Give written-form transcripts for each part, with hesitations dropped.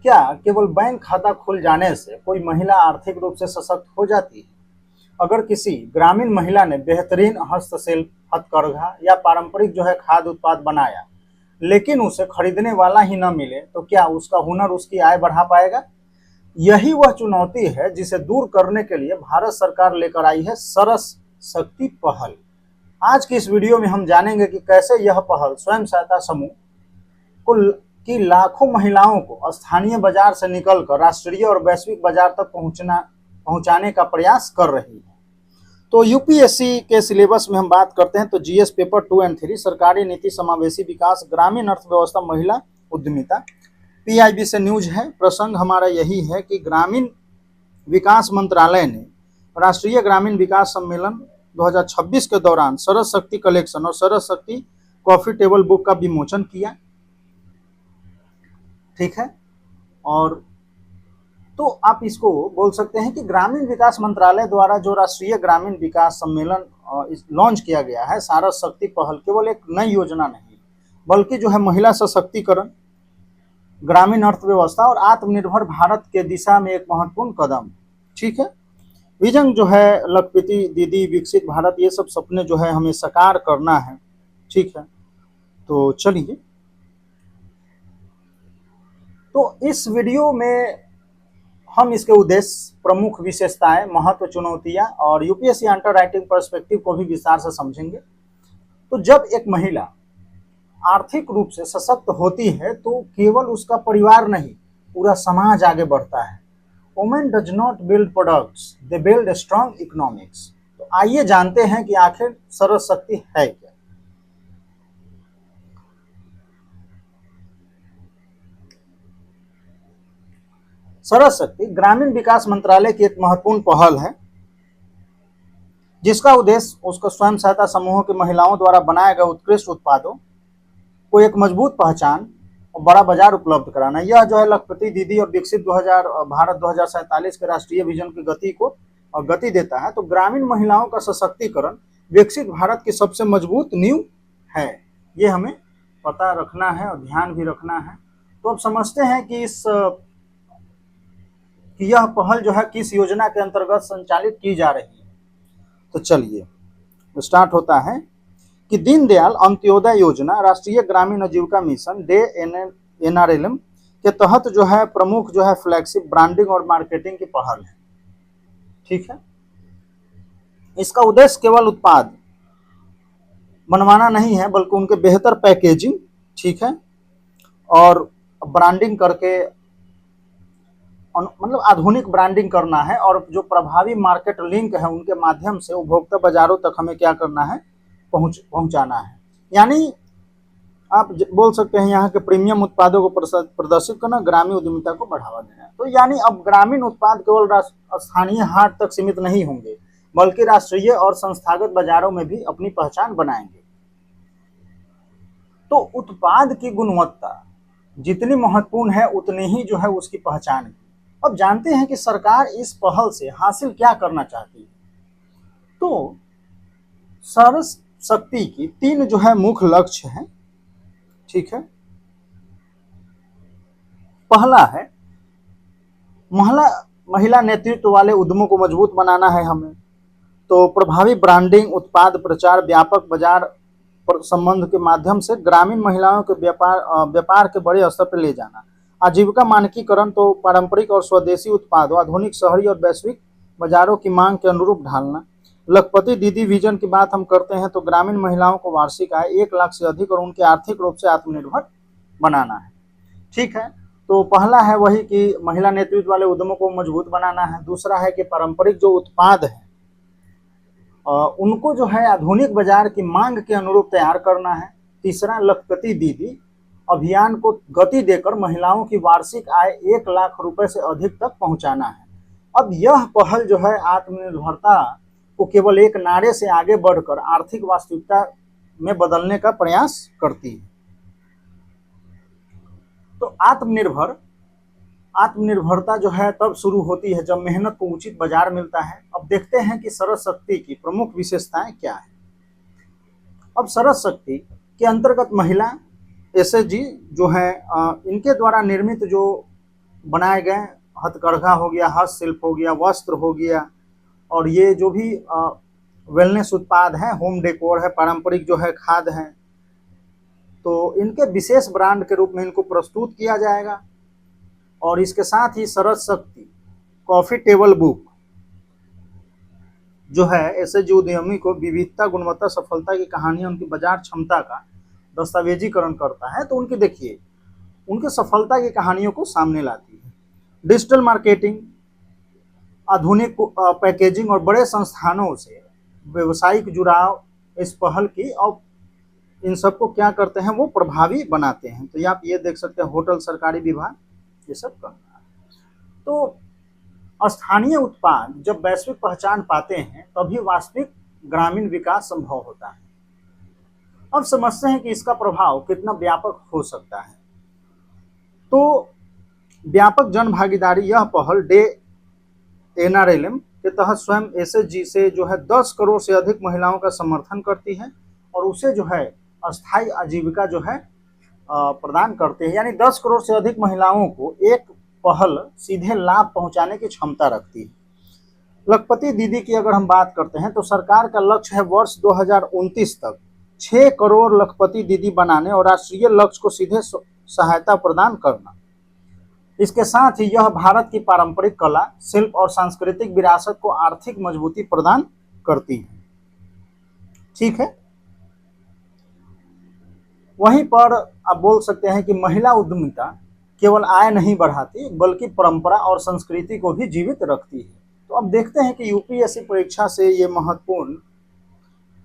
क्या केवल बैंक खाता खुल जाने से कोई महिला आर्थिक रूप से सशक्त हो जाती है? अगर किसी ग्रामीण महिला ने बेहतरीन हस्तशिल्प, हथकरघा या पारंपरिक खाद्य उत्पाद बनाया, लेकिन उसे खरीदने वाला ही न मिले, तो क्या उसका हुनर उसकी आय बढ़ा पाएगा? यही वह चुनौती है जिसे दूर करने के लिए भारत सरकार लेकर आई है सरस शक्ति पहल। आज की इस वीडियो में हम जानेंगे कि कैसे यह पहल स्वयं सहायता समूह कुल की लाखों महिलाओं को स्थानीय बाजार से निकलकर राष्ट्रीय और वैश्विक बाजार तक पहुंचाने का प्रयास कर रही है। तो यूपीएससी के सिलेबस में हम बात करते हैं तो जीएस पेपर 2 और 3 सरकारी नीति, समावेशी विकास, ग्रामीण अर्थव्यवस्था, महिला उद्यमिता। पीआईबी से न्यूज है। प्रसंग हमारा यही है कि ग्रामीण विकास मंत्रालय ने राष्ट्रीय ग्रामीण विकास सम्मेलन 2026 के दौरान सरस शक्ति कलेक्शन और सरस शक्ति कॉफी टेबल बुक का विमोचन किया। ठीक है, और तो आप इसको बोल सकते हैं कि ग्रामीण विकास मंत्रालय द्वारा जो राष्ट्रीय ग्रामीण विकास सम्मेलन लॉन्च किया गया है, सरस शक्ति पहल, केवल एक नई योजना नहीं बल्कि महिला सशक्तिकरण, ग्रामीण अर्थव्यवस्था और आत्मनिर्भर भारत के दिशा में एक महत्वपूर्ण कदम। ठीक है, विजन लखपति दीदी, विकसित भारत, ये सब सपने हमें साकार करना है। ठीक है, तो चलिए, तो इस वीडियो में हम इसके उद्देश्य, प्रमुख विशेषताएं, महत्व, चुनौतियां और यूपीएससी अंडर राइटिंग पर्सपेक्टिव को भी विस्तार से समझेंगे। तो जब एक महिला आर्थिक रूप से सशक्त होती है तो केवल उसका परिवार नहीं, पूरा समाज आगे बढ़ता है। Women does not build products, they build strong economics. तो आइए जानते हैं कि आखिर सरस शक्ति है क्या। सरस शक्ति ग्रामीण विकास मंत्रालय की एक महत्वपूर्ण पहल है जिसका उद्देश्य उसका स्वयं सहायता समूहों की महिलाओं द्वारा बनाए गए उत्कृष्ट उत्पादों को एक मजबूत पहचान और बड़ा बाजार उपलब्ध कराना। यह लखपति दीदी और विकसित भारत 2047 के राष्ट्रीय विजन की गति को गति देता है। तो ग्रामीण महिलाओं का सशक्तिकरण विकसित भारत की सबसे मजबूत नींव है, ये हमें पता रखना है और ध्यान भी रखना है। तो अब समझते हैं कि यह पहल किस योजना के अंतर्गत संचालित की जा रही है। तो चलिए स्टार्ट होता है कि दीनदयाल अंत्योदय योजना, राष्ट्रीय ग्रामीण आजीविका मिशन डे एनआरएलएम के तहत प्रमुख फ्लैगशिप ब्रांडिंग और मार्केटिंग की पहल है। ठीक है, इसका उद्देश्य केवल उत्पाद बनवाना नहीं है बल्कि उनके बेहतर पैकेजिंग, ठीक है, और ब्रांडिंग करके मतलब आधुनिक ब्रांडिंग करना है और जो प्रभावी मार्केट लिंक है उनके माध्यम से उपभोक्ता बाजारों तक हमें क्या करना है, पहुंचाना है। यानी आप बोल सकते हैं यहाँ के प्रीमियम उत्पादों को प्रदर्शित करना, ग्रामीण उद्यमिता को बढ़ावा देना। तो यानी अब ग्रामीण उत्पाद केवल स्थानीय हाट तक सीमित नहीं होंगे बल्कि राष्ट्रीय और संस्थागत बाजारों में भी अपनी पहचान बनाएंगे। तो उत्पाद की गुणवत्ता जितनी महत्वपूर्ण है उतनी ही उसकी पहचान है। अब जानते हैं कि सरकार इस पहल से हासिल क्या करना चाहती है। तो सरस शक्ति की 3 मुख्य लक्ष्य हैं। ठीक है, पहला है महिला नेतृत्व वाले उद्यमों को मजबूत बनाना है हमें। तो प्रभावी ब्रांडिंग, उत्पाद प्रचार, व्यापक बाजार संबंध के माध्यम से ग्रामीण महिलाओं के व्यापार के बड़े स्तर पर ले जाना। आजीविका मानकीकरण, तो पारंपरिक और स्वदेशी उत्पादों, आधुनिक शहरी और वैश्विक बाजारों की मांग के अनुरूप ढालना। लखपति दीदी विजन की बात हम करते हैं तो ग्रामीण महिलाओं को वार्षिक आय 1 लाख से अधिक और उनके आर्थिक रूप से आत्मनिर्भर बनाना है। ठीक है, तो पहला है वही कि महिला नेतृत्व वाले उद्यमों को मजबूत बनाना है। दूसरा है कि पारंपरिक जो उत्पाद है उनको आधुनिक बाजार की मांग के अनुरूप तैयार करना है। तीसरा, लखपति दीदी अभियान को गति देकर महिलाओं की वार्षिक आय 1 लाख रुपए से अधिक तक पहुंचाना है। अब यह पहल आत्मनिर्भरता को केवल एक नारे से आगे बढ़कर आर्थिक वास्तविकता में बदलने का प्रयास करती है। तो आत्मनिर्भरता तब शुरू होती है जब मेहनत को उचित बाजार मिलता है। अब देखते हैं कि सरस शक्ति की प्रमुख विशेषताएं क्या है। अब सरस शक्ति के अंतर्गत महिला एसएचजी इनके द्वारा निर्मित जो बनाए गए, हथकरघा हो गया, हस्तशिल्प हो गया, वस्त्र हो गया, और ये जो भी वेलनेस उत्पाद हैं, होम डेकोर है, पारंपरिक जो है खाद्य हैं, तो इनके विशेष ब्रांड के रूप में इनको प्रस्तुत किया जाएगा। और इसके साथ ही सरस शक्ति कॉफी टेबल बुक जो है ऐसे जो उद्यमी को विविधता, गुणवत्ता, सफलता की कहानियां, उनकी बाजार क्षमता का दस्तावेजीकरण करता है, तो उनकी देखिए उनके सफलता की कहानियों को सामने लाती है। डिजिटल मार्केटिंग, आधुनिक पैकेजिंग और बड़े संस्थानों से व्यवसायिक जुड़ाव इस पहल की, और इन सबको क्या करते हैं, वो प्रभावी बनाते हैं। तो आप ये देख सकते हैं, होटल, सरकारी विभाग, ये सब करना है। तो स्थानीय उत्पाद जब वैश्विक पहचान पाते हैं तभी वास्तविक ग्रामीण विकास संभव होता है। अब समझते हैं कि इसका प्रभाव कितना व्यापक हो सकता है। तो व्यापक जन भागीदारी, यह पहल NRLM के तहत स्वयं SHG से जो है 10 करोड़ से अधिक महिलाओं का समर्थन करती है और उसे जो है अस्थायी आजीविका जो है प्रदान करते हैं। यानी 10 करोड़ से अधिक महिलाओं को एक पहल सीधे लाभ पहुंचाने की क्षमता रखती है। लखपति दीदी की अगर हम बात करते हैं तो सरकार का लक्ष्य है वर्ष 2029 तक 6 करोड़ लखपति दीदी बनाने और राष्ट्रीय लक्ष्य को सीधे सहायता प्रदान करना। इसके साथ ही यह भारत की पारंपरिक कला, शिल्प और सांस्कृतिक विरासत को आर्थिक मजबूती प्रदान करती है। ठीक है। वहीं पर आप बोल सकते हैं कि महिला उद्यमिता केवल आय नहीं बढ़ाती बल्कि परंपरा और संस्कृति को भी जीवित रखती है। तो अब देखते हैं कि UPSC परीक्षा से ये महत्वपूर्ण,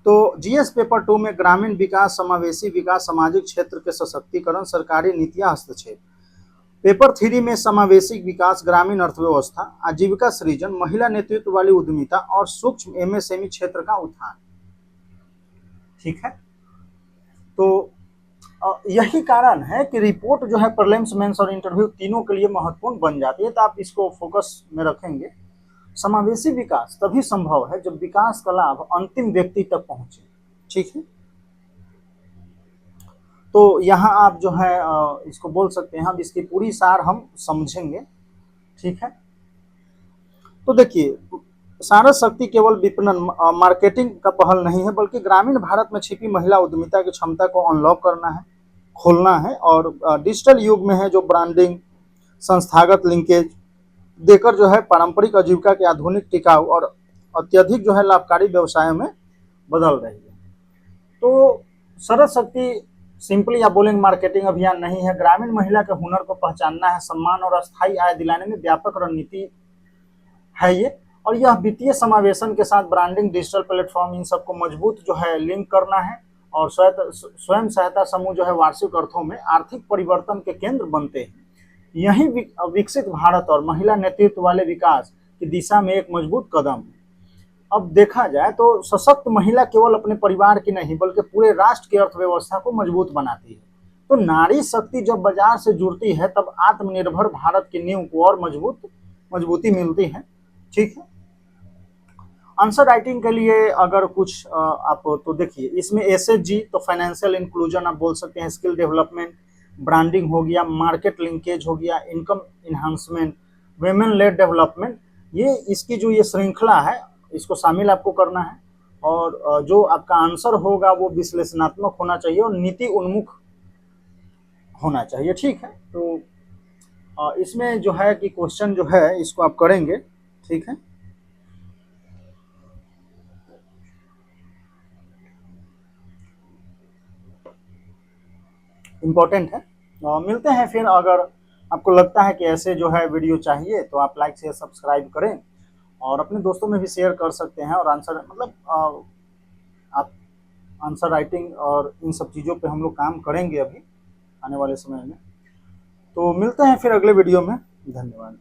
तो GS पेपर 2 में ग्रामीण विकास, समावेशी विकास, सामाजिक क्षेत्र के सशक्तिकरण, सरकारी नीतियां, हस्तक्षेप। पेपर 3 में समावेशी विकास, ग्रामीण अर्थव्यवस्था, आजीविका सृजन, महिला नेतृत्व वाली उद्यमिता और सूक्ष्म MSME क्षेत्र का उत्थान। ठीक है। तो यही कारण है कि रिपोर्ट जो है प्रीलिम्स, मेंस और इंटरव्यू तीनों के लिए महत्वपूर्ण बन जाती है। तो आप इसको फोकस में रखेंगे। समावेशी विकास तभी संभव है जब विकास का लाभ अंतिम व्यक्ति तक पहुंचे। ठीक है। तो यहाँ आप जो है इसको बोल सकते हैं, हम इसकी पूरी सार हम समझेंगे। ठीक है। तो देखिए, सारस शक्ति केवल विपणन, मार्केटिंग का पहल नहीं है बल्कि ग्रामीण भारत में छिपी महिला उद्यमिता की क्षमता को अनलॉक करना है, खोलना है। और डिजिटल युग में है जो ब्रांडिंग, संस्थागत लिंकेज देकर जो है पारंपरिक आजीविका के आधुनिक, टिकाऊ और अत्यधिक जो है लाभकारी व्यवसायों में बदल रही है। तो सरस शक्ति सिंपली या बोलेंगे मार्केटिंग अभियान नहीं है, ग्रामीण महिला के हुनर को पहचानना है, सम्मान और अस्थायी आय दिलाने में व्यापक रणनीति है ये। और यह वित्तीय समावेशन के साथ ब्रांडिंग, डिजिटल प्लेटफॉर्म, इन सबको मजबूत जो है लिंक करना है। और स्वयं सहायता समूह जो है वार्षिक अर्थों में आर्थिक परिवर्तन के केंद्र बनते हैं। यही विकसित भारत और महिला नेतृत्व वाले विकास की दिशा में एक मजबूत कदम है। अब देखा जाए तो सशक्त महिला केवल अपने परिवार की नहीं बल्कि पूरे राष्ट्र की अर्थव्यवस्था को मजबूत बनाती है। तो नारी शक्ति जब बाजार से जुड़ती है तब आत्मनिर्भर भारत की नींव को और मजबूती मिलती है। ठीक है। आंसर राइटिंग के लिए अगर कुछ आप तो देखिए, इसमें SHG तो फाइनेंशियल इंक्लूजन आप बोल सकते हैं, स्किल डेवलपमेंट, ब्रांडिंग हो गया, मार्केट लिंकेज हो गया, income enhancement, women lead development, ये इसकी जो ये श्रृंखला है इसको शामिल आपको करना है। और जो आपका आंसर होगा वो विश्लेषणात्मक होना चाहिए और नीति उन्मुख होना चाहिए। ठीक है। तो इसमें जो है कि क्वेश्चन जो है इसको आप करेंगे। ठीक है। इम्पोर्टेंट है। मिलते हैं फिर। अगर आपको लगता है कि ऐसे जो है वीडियो चाहिए तो आप लाइक शेयर सब्सक्राइब करें और अपने दोस्तों में भी शेयर कर सकते हैं। और आंसर मतलब आप आंसर राइटिंग और इन सब चीज़ों पे हम लोग काम करेंगे अभी आने वाले समय में। तो मिलते हैं फिर अगले वीडियो में। धन्यवाद।